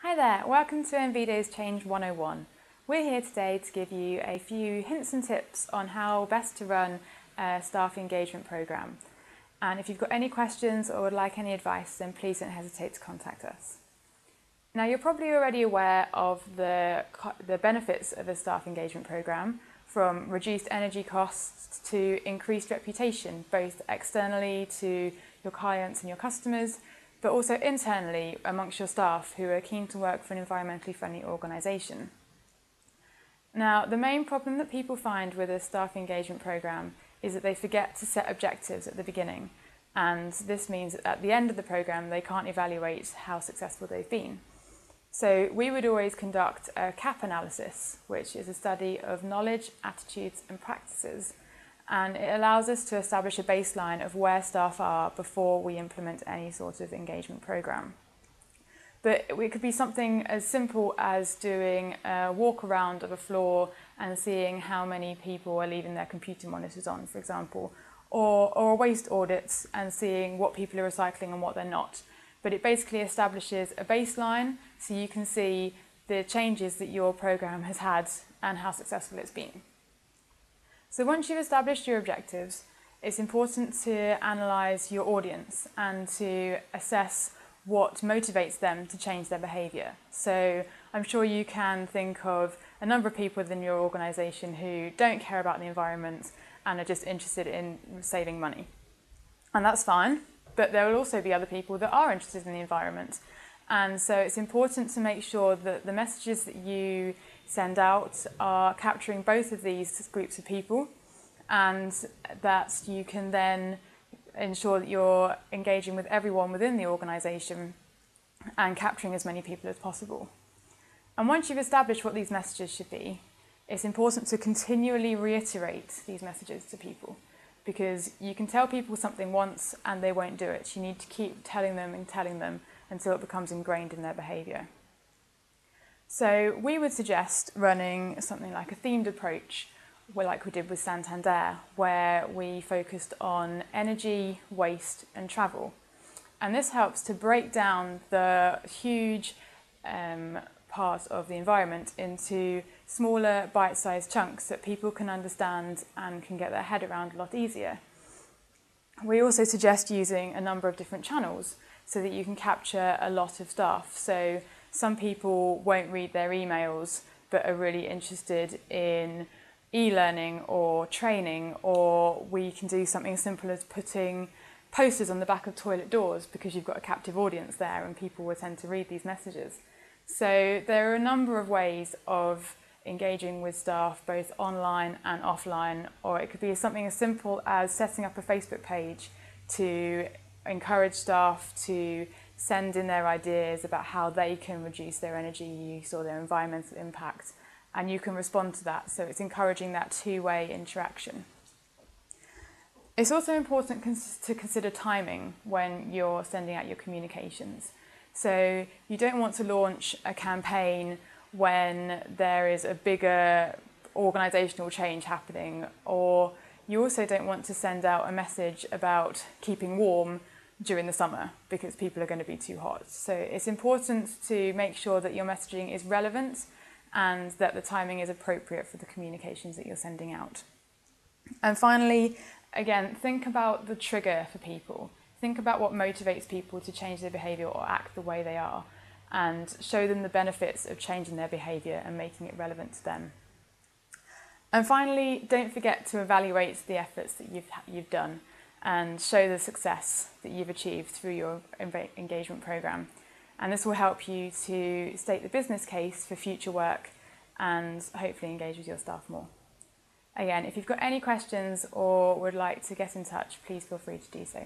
Hi there, welcome to NVIDIA's Change 101. We're here today to give you a few hints and tips on how best to run a staff engagement programme. And if you've got any questions or would like any advice, then please don't hesitate to contact us. Now, you're probably already aware of the benefits of a staff engagement programme, from reduced energy costs to increased reputation, both externally to your clients and your customers, but also internally amongst your staff who are keen to work for an environmentally friendly organisation. Now, the main problem that people find with a staff engagement programme is that they forget to set objectives at the beginning, and this means that at the end of the programme they can't evaluate how successful they've been. So we would always conduct a CAP analysis, which is a study of knowledge, attitudes and practices, and it allows us to establish a baseline of where staff are before we implement any sort of engagement programme. But it could be something as simple as doing a walk around of a floor and seeing how many people are leaving their computer monitors on, for example, or waste audits and seeing what people are recycling and what they're not. But it basically establishes a baseline so you can see the changes that your programme has had and how successful it's been. So once you've established your objectives, it's important to analyse your audience and to assess what motivates them to change their behaviour. So I'm sure you can think of a number of people within your organisation who don't care about the environment and are just interested in saving money. And that's fine, but there will also be other people that are interested in the environment. And so it's important to make sure that the messages that you send out are capturing both of these groups of people, and that you can then ensure that you're engaging with everyone within the organisation and capturing as many people as possible. And once you've established what these messages should be, it's important to continually reiterate these messages to people, because you can tell people something once and they won't do it. You need to keep telling them until it becomes ingrained in their behaviour. So we would suggest running something like a themed approach, like we did with Santander, where we focused on energy, waste and travel. And this helps to break down the huge part of the environment into smaller bite-sized chunks that people can understand and can get their head around a lot easier. We also suggest using a number of different channels so that you can capture a lot of staff. So some people won't read their emails but are really interested in e-learning or training, or we can do something as simple as putting posters on the back of toilet doors because you've got a captive audience there and people will tend to read these messages. So there are a number of ways of engaging with staff, both online and offline, or it could be something as simple as setting up a Facebook page to encourage staff to send in their ideas about how they can reduce their energy use or their environmental impact, and you can respond to that. So it's encouraging that two-way interaction. It's also important to consider timing when you're sending out your communications. So you don't want to launch a campaign when there is a bigger organisational change happening, or you also don't want to send out a message about keeping warm during the summer because people are going to be too hot. So it's important to make sure that your messaging is relevant and that the timing is appropriate for the communications that you're sending out. And finally, again, think about the trigger for people. Think about what motivates people to change their behaviour or act the way they are, and show them the benefits of changing their behaviour and making it relevant to them. And finally, don't forget to evaluate the efforts that you've done and show the success that you've achieved through your engagement programme. And this will help you to state the business case for future work and hopefully engage with your staff more. Again, if you've got any questions or would like to get in touch, please feel free to do so.